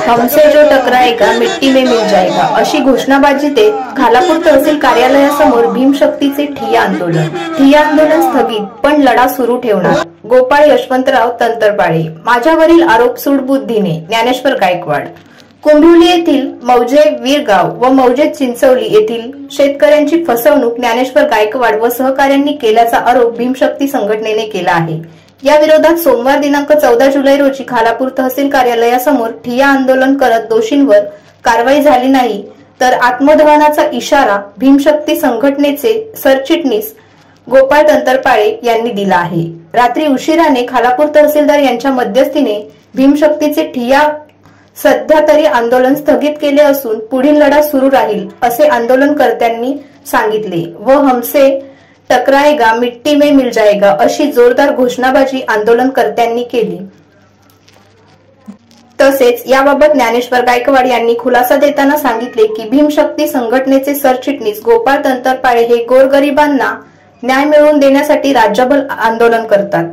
हमसे जो टकराएगा मिट्टी में मिल जाएगा अशी घोषणाबाजी देत खालापूर तहसील कार्यालयासमोर भीमशक्तीचे ठिय्या आंदोलन स्थगित पण लढा सुरू ठेवणार। गोपाळ यशवंतराव तंतरपाळे। माझ्यावरील आरोप सूडबुद्धीने ज्ञानेश्वर गायकवाड। कुंभिवली येथील मौजे वीरगाव व मौजे चिंचवली येथील शेतकऱ्यांची फसवणूक ज्ञानेश्वर गायकवाड व सहकाऱ्यांनी केल्याचा आरोप भीमशक्ती संघटनेने केला आहे। या विरोधात सोमवार दिनांक 14 जुलै रोजी खालापूर तहसील कार्यालयासमोर ठिय्या आंदोलन करत दोषींवर कारवाई झाली नाही तर आत्मदहनाचा इशारा भीमशक्ती संघटनेचे सरचिटणीस गोपाळ तंतरपाळे यांनी दिला आहे। रात्री उशिराने खालापूर तहसीलदार यांच्या मध्यस्थीने भीमशक्तीचे ठिय्या सध्या तरी आंदोलन स्थगित केले असून पुढील लढा सुरू राहील असे आंदोलनकर्त्यांनी सांगितले व हमसे टकराएगा मिट्टी में मिल जाएगा अशी जोरदार घोषणाबाजी आंदोलनकर्त्यांनी केली। तसेच याबाबत ज्ञानेश्वर गायकवाड यांनी खुलासा देताना सांगितले की भीमशक्ती संघटनेचे सरचिटणीस गोपाळ तंतरपाळे हे गोरगरिबांना न्याय मिळवून देण्यासाठी राज्यभर आंदोलन करतात,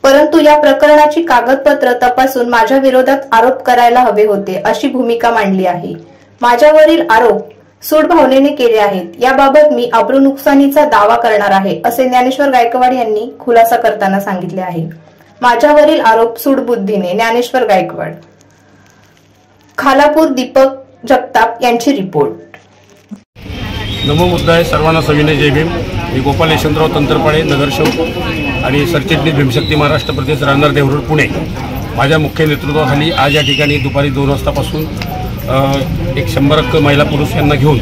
परंतु या प्रकरणाची कागदपत्र तपासून माझ्या विरोधात आरोप करायला हवे होते अशी भूमिका मांडली आहे। माझ्यावरील आरोप सूड भावनेने केले आहेत, याबाबत मी अब्रू नुकसानीचा दावा करणार आहे असे ज्ञानेश्वर गायकवाड यांनी खुलासा करताना सांगितले आहे। माझ्यावरील आरोप सूडबुद्धीने ज्ञानेश्वर गायकवाड। खालापूर दीपक जगताप यांची रिपोर्ट। नमो बुद्धाय, सर्वांना सविनय जय भीम। मी गोपाळ यशवंतराव तंतरपाळे, नगरसेवक आणि सरचिटणीस भीमशक्ती महाराष्ट्र प्रदेश, राहणार देवरूड, पुणे। माझ्या मुख्य नेतृत्वाखाली आज या ठिकाणी दुपारी 2 वाजतापासून एक 100 महिला पुरुष यांना घेऊन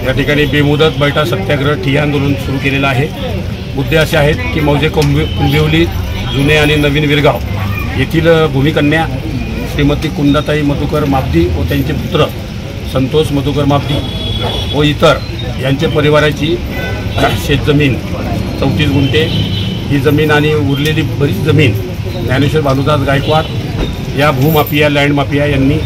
या ठिकाणी बेमुदत बैठा सत्याग्रह ठिय्या आंदोलन सुरू केलेलं आहे। मुद्दे असे आहेत की मौजे कुंभिवली, जुने आणि नवीन वीरगाव येथील भूमिकन्या श्रीमती कुंदाताई मधुकर मापदी व त्यांचे पुत्र संतोष मधुकर मापदी व इतर यांच्या परिवाराची शेतजमीन 34 गुंठे ही जमीन आणि उरलेली बरीच जमीन ज्ञानेश्वर भानुदास गायकवाड या भूमाफिया, लँड माफिया यांनी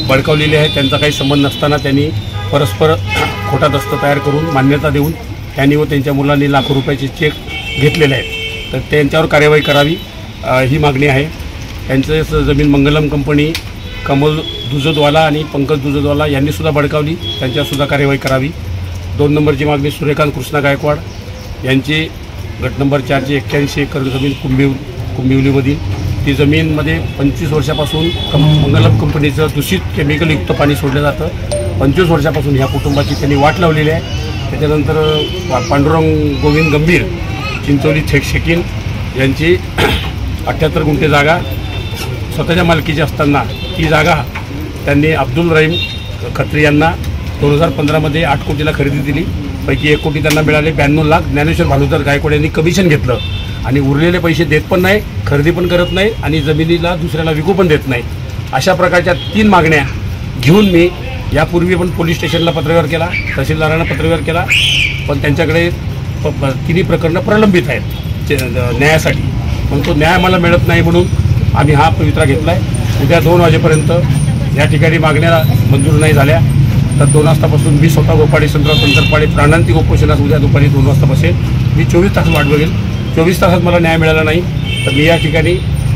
बळकावलेली आहे। त्यांचा काही संबंध नसताना त्यांनी परस्पर खोटा दस्त तयार करून मान्यता देऊन त्यांनी व त्यांच्या मुलांनी लाखो रुपयाचे चेक घेतलेले आहेत, तर त्यांच्यावर कार्यवाही करावी ही मागणी आहे। त्यांचे जमीन मंगलम कंपनी, कमल दुजदवाला आणि पंकज दुजदवाला यांनीसुद्धा बळकावली, त्यांच्यावरसुद्धा कार्यवाही करावी। 2 नंबरची मागणी सूर्यकांत कृष्णा गायकवाड यांची गट नंबर 4ची 81 एकर जमीन कुंभिवलीमधील ती जमीनमध्ये 25 वर्षापासून मंगलम कंपनीचं दूषित केमिकलयुक्त पाणी सोडलं जातं। 25 वर्षापासून ह्या कुटुंबाची त्यांनी वाट लावलेली आहे। त्याच्यानंतर पांडुरंग गोविंद गंभीर, चिंचोली शेकीन यांची 78 गुंठे जागा स्वतःच्या मालकीची असताना ती जागा त्यांनी अब्दुल रहीम खत्री यांना 2015मध्ये 8 कोटीला खरेदी दिली, पैकी 1 कोटी त्यांना मिळाले। 92 लाख ज्ञानेश्वर भानुदास गायकवाड यांनी कमिशन घेतलं आणि उरलेले पैसे देत पण नाही, खरेदी पण करत नाही आणि जमिनीला दुसऱ्याला विकू पण देत नाही। अशा प्रकारच्या 3 मागण्या घेऊन मी यापूर्वी पण पोलीस स्टेशनला पत्रव्यवहार केला, तहसीलदारांना पत्रव्यवहार केला, पण त्यांच्याकडे 3 प्रकरणं प्रलंबित आहेत न्यायासाठी, पण तो न्याय मला मिळत नाही म्हणून आम्ही हा पवित्रा घेतला आहे। उद्या 2 वाजेपर्यंत या ठिकाणी मागण्या मंजूर नाही झाल्या तर 2 वाजतापासून मी स्वतः गोपाळ यशवंतराव तंतरपाळे प्राणांतिक उपोषणास उद्या दुपारी 2 वाजता बसेल। मी 24 तास वाट बघेल। 24 तासात मला न्याय मिळाला नाही तर मी या ठिकाणी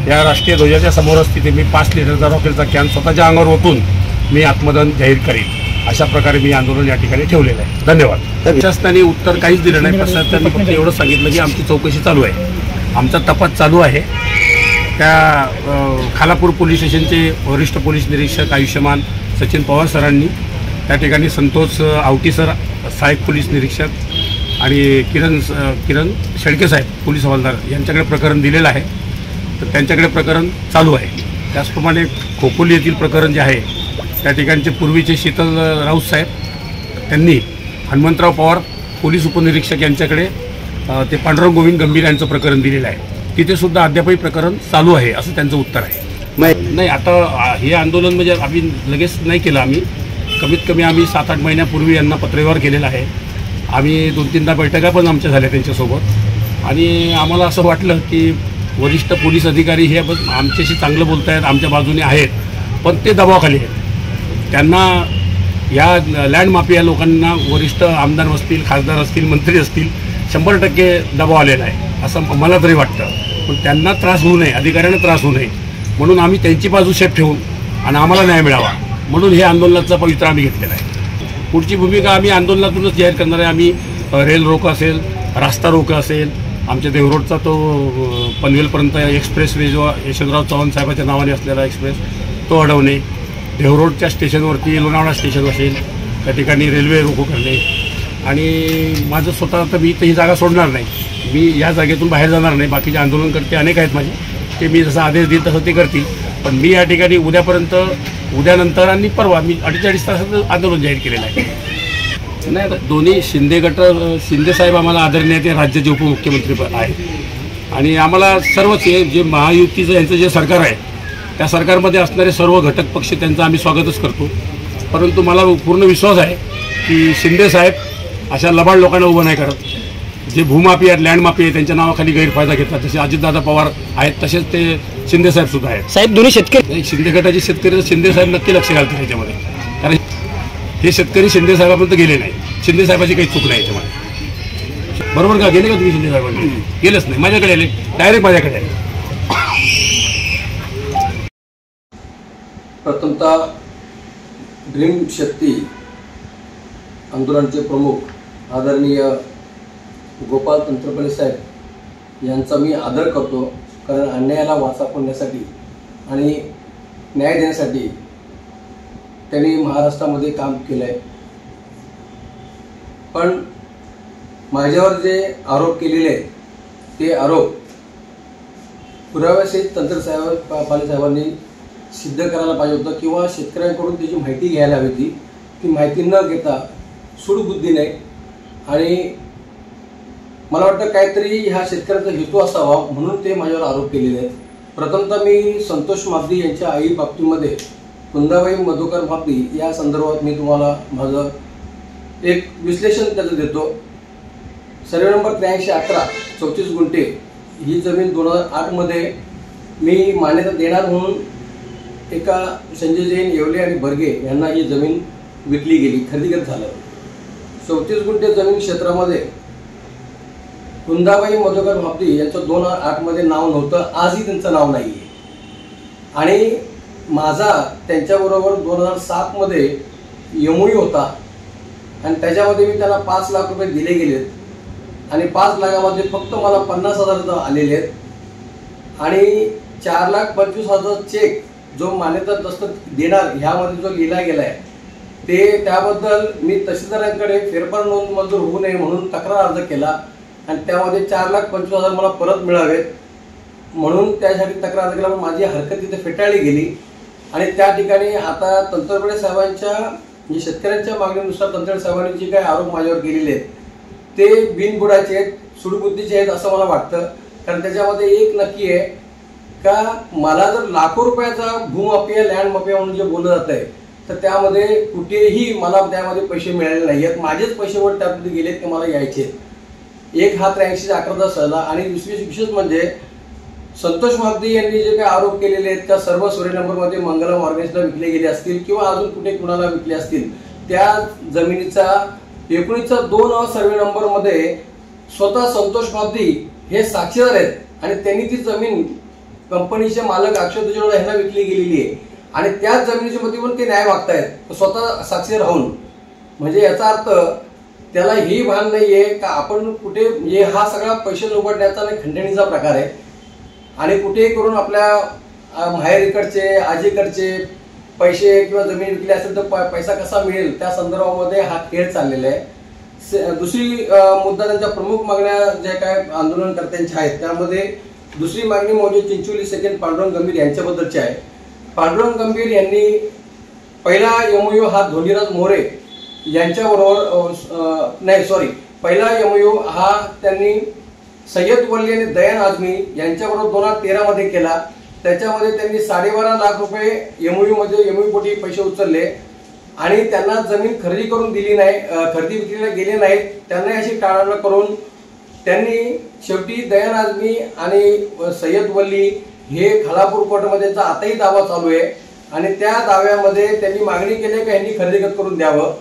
या राष्ट्रीय ध्वजाच्या समोरच तिथे मी 5 लिटरचा रॉकेलचा कॅन स्वतःच्या अंगावर ओतून मी आत्मदहन जाहीर करेन। अशा प्रकारे मी आंदोलन या ठिकाणी ठेवलेलं आहे। धन्यवाद। प्रशासनाने उत्तर काहीच दिलं नाही। प्रशासनाने फक्त एवढं सांगितलं की आमची चौकशी चालू आहे, आमचा तपास चालू आहे। त्या खालापूर पोलीस स्टेशनचे वरिष्ठ पोलीस निरीक्षक आयुष्यमान सचिन पवार सरांनी त्या ठिकाणी संतोष आवटी सर सहाय्यक पोलीस निरीक्षक आणि किरण शेळके साहेब पोलीस हवालदार यांच्याकडे प्रकरण दिलेलं आहे, तर त्यांच्याकडे प्रकरण चालू आहे। त्याचप्रमाणे खोपोली येथील प्रकरण जे आहे त्या ठिकाणचे पूर्वीचे शीतल राऊत साहेब त्यांनी हनुमंतराव पवार पोलीस उपनिरीक्षक यांच्याकडे ते पांडुरंग गोविंद गंभीर यांचं प्रकरण दिलेलं आहे, तिथे सुद्धा अद्यापही प्रकरण चालू आहे असं त्यांचं उत्तर आहे। नाही, आता हे आंदोलन म्हणजे आम्ही लगेच नाही केलं, आम्ही कमीत कमी आम्ही 7-8 महिन्यापूर्वी यांना पत्रव्यवहार केलेला आहे। आम्ही 2-3दा बैठका पण आमच्या झाल्या त्यांच्यासोबत आणि आम्हाला असं वाटलं की वरिष्ठ पोलीस अधिकारी हे आमच्याशी चांगलं बोलत आहेत, आमच्या बाजूने आहेत, पण ते दबावाखाली आहेत। त्यांना या लँड माफिया लोकांना वरिष्ठ आमदार असतील, खासदार असतील, मंत्री असतील 100% दबाव आलेला आहे असं मला तरी वाटतं। पण त्यांना त्रास होऊ नये, अधिकाऱ्यांना त्रास होऊ नये म्हणून आम्ही त्यांची बाजू सेफ ठेवून आणि आम्हाला न्याय मिळावा म्हणून हे आंदोलनाचा पवित्र आम्ही घेतलेला आहे। पुढची भूमिका आम्ही आंदोलनातूनच जाहीर करणार आहे। आम्ही रेल रोको असेल, रास्ता रोको असेल, आमच्या देवरोडचा तो पनवेलपर्यंत एक्सप्रेसवे जो यशवंतराव चव्हाण साहेबांच्या नावाने असलेला एक्सप्रेस तो अडवणे, देवरोडच्या स्टेशनवरती लोणावळा स्टेशन असेल त्या ठिकाणी रेल्वे रोको करणे आणि माझं स्वतः तर मी ही जागा सोडणार नाही, मी या जागेतून बाहेर जाणार नाही। बाकीचे आंदोलनकर्ते अनेक आहेत माझे, ते मी जसा आदेश देईल तसं ते करतील, पण मी या ठिकाणी उद्यापर्यंत, उद्यानंतर आणि परवा मी 48 तासाचं आंदोलन जाहीर केलेलं आहे। नाही, दोन्ही शिंदे गट, शिंदे साहेब आम्हाला आदरणीय ते राज्याचे उपमुख्यमंत्री आहेत आणि आम्हाला सर्वच जे महायुतीचं यांचं जे सरकार आहे त्या सरकारमध्ये असणारे सर्व घटक पक्ष त्यांचं आम्ही स्वागतच करतो, परंतु मला पूर्ण विश्वास आहे की शिंदे साहेब अशा लबाड लोकांना उभं नाही करत, जे भूमाफी आहेत, लँड माफी आहे, त्यांच्या नावाखाली गैरफायदा घेतात, जसे अजितदादा पवार आहेत तसेच ते शिंदे साहेब सुद्धा आहेत। साहेब दोन्ही शेतकरी, शिंदे गटाचे शेतकरी शिंदे साहेब नक्की लक्ष घालतील त्याच्यामध्ये, कारण हे शेतकरी शिंदे साहेबांपर्यंत गेले नाही, शिंदे साहेबाची काही चूक नाही याच्यामध्ये, बरोबर का? गेले का तुम्ही शिंदे साहेबांकडे? गेलेच नाही, माझ्याकडे आले, डायरेक्ट माझ्याकडे आले। प्रथमतः ड्रीम शक्ती आंदोलनाचे प्रमुख आदरणीय गोपाल तंत्रपणे साहेब यांचा मी आदर करतो, कारण अन्यायाला वाचा फोडण्यासाठी आणि न्याय देण्यासाठी त्यांनी महाराष्ट्रामध्ये काम केलं आहे। पण माझ्यावर जे आरोप केलेले आहेत ते आरोप पुराव्यासहित तंत्रपाले साहेबांनी सिद्ध करायला पाहिजे होतं, किंवा शेतकऱ्यांकडून त्याची माहिती घ्यायला हवी होती। ती माहिती न घेता सूडबुद्धीने आणि मला वाटतं काहीतरी ह्या शेतकऱ्याचा हेतू असावा म्हणून ते माझ्यावर आरोप केलेले आहेत। प्रथमतः मी संतोष मापदी यांच्या आई बाबतीमध्ये कुंदाबाई मधुकर मापदी या संदर्भात मी तुम्हाला माझं एक विश्लेषण त्याचं देतो। सर्वे नंबर 8311 34 गुंठे ही जमीन 2008 मध्ये मी मान्यता देणार म्हणून एका संजय जैन, येवले आणि बर्गे यांना ही जमीन विकली गेली, खरेदी झालं। 34 गुंठे जमीन क्षेत्रामध्ये कुंदाबाई मधुकर मापदी यांचं 2008 मध्ये नाव नव्हतं, आजही त्यांचं नाव नाही आहे। आणि माझा त्यांच्याबरोबर 2007 मध्ये एमओयू होता आणि त्याच्यामध्ये मी त्यांना 5 लाख रुपये दिले गेलेत आणि 5 लाखामध्ये फक्त मला 50,000 आलेले आहेत आणि 4,25,000 चेक जो मान्यता दस्तक देणार ह्यामध्ये जो लिहिला गेलाय ते त्याबद्दल मी तहसीलदारांकडे फेरफार नोंद मंजूर होऊ नये म्हणून तक्रार अर्ज केला आणि त्यामध्ये 4,25,000 मला परत मिळावेत म्हणून त्यासाठी तक्रार अर्ज केला, पण माझी हरकत तिथे फेटाळली गेली। आणि त्या ठिकाणी आता तंत्रपणे साहेबांच्या म्हणजे शेतकऱ्यांच्या मागणीनुसार तंत्रपणे साहेबांनी जे काही आरोप माझ्यावर केलेले आहेत ते बिनबुडाचे आहेत, सुडबुद्धीचे आहेत असं मला वाटतं। कारण त्याच्यामध्ये एक नक्की आहे का मला जर लाखो रुपयाचा भूमाफिया, लँड माफिया म्हणून जे बोललं जात आहे तर त्यामध्ये कुठेही मला त्यामध्ये पैसे मिळाले नाही आहेत, माझेच पैसे वर त्यामध्ये गेलेत ते मला यायचे। एक हा 8311 सहला आणि दुसरी विशेष म्हणजे संतोष मापदी यांनी जे काही आरोप केलेले आहेत त्या सर्व सर्वे नंबरमध्ये मंगलम ऑर्गनाइजला विकले गेले असतील किंवा अजून कुठे कुणाला विकले असतील, त्या जमिनीचा 19-2 सर्वे नंबरमध्ये स्वतः संतोष मापदी हे साक्षीदार आहेत आणि त्यांनी ती जमीन कंपनीचे मालक अक्षय तुजोडा यांना विकली गेलेली आहे आणि त्याच जमिनीच्या मध्ये पण ते न्याय मागतायत स्वतः साक्षीदार राहून। म्हणजे याचा अर्थ त्याला ही भान नाहीये का आपण कुठे म्हणजे हा सगळा पैसे लुबाडण्याचा आणि खंडणीचा प्रकार आहे आणि कुठेही करून आपल्या माहेरीकडचे आजीकडचे पैसे किंवा जमीन विकली असेल तर पैसा कसा मिळेल त्या संदर्भामध्ये हा खेळ चाललेला आहे। दुसरी मुद्दा त्यांच्या प्रमुख मागण्या ज्या काय आंदोलनकर्त्यांच्या आहेत त्यामध्ये दुसरी मागणी म्हणजे चिंचोली सेकंड पांडुरंग गंभीर यांच्याबद्दलची आहे। पांडुरंग गंभीर यांनी पहिला एमओयू हा धोंडीराज मोरे यांच्याबरोबर पहिला एमओयू हा त्यांनी सय्यद वल्ली आणि दयान आझमी यांच्याबरोबर 2013 मध्ये केला। त्याच्यामध्ये त्यांनी 12.5 लाख रुपये एमओयू मध्ये एमओयू पोटी पैसे उचलले आणि त्यांना जमीन खरेदी करून दिली नाही, खरेदी विक्रीला गेले नाहीत, त्यांना अशी टाळाटाळ करून त्यांनी शेवटी दयान आझमी आणि सय्यद वल्ली हे खालापूर कोर्टामध्ये आताही दावा चालू आहे आणि त्या दाव्यामध्ये त्यांनी मागणी केली की यांनी खरेदी करून द्यावं।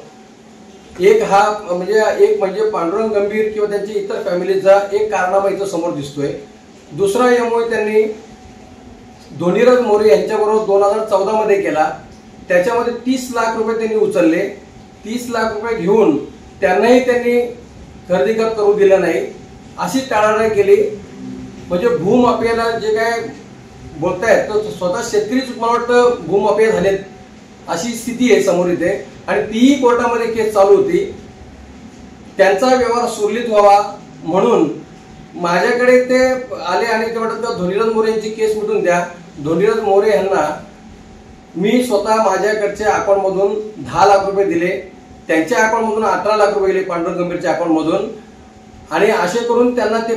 एक म्हणजे पांडुरंग गंभीर किंवा त्यांची इतर फॅमिलीचा एक कारनामा इथं समोर दिसतोय। दुसरा एमओयू त्यांनी धोंडीराज मोरे यांच्याबरोबर 2014 मध्ये केला त्याच्यामध्ये 30 लाख रुपये त्यांनी उचलले. 30 लाख रुपये घेऊन त्यांनाही त्यांनी खरेदी खत करू दिलं नाही, अशी टाळाटाळ केली. म्हणजे भूमाफियाला जे काय बोलतायत तर स्वतः शेतकरीच मला वाटतं भूमाफिया झालेत अशी स्थिती आहे समोर इथे. आणि तीही कोर्टामध्ये केस चालू होती. त्यांचा व्यवहार सुरळीत व्हावा म्हणून माझ्याकडे ते आले आणि ते म्हणतात धोंडीराज मोरे यांची केस मिटून द्या. धोंडीराज मोरे यांना मी स्वतः माझ्याकडच्या अकाउंटमधून 10 लाख रुपये दिले, त्यांच्या अकाउंटमधून 18 लाख रुपये दिले पांडुरंग गंभीरच्या अकाउंटमधून. आणि असे करून त्यांना ते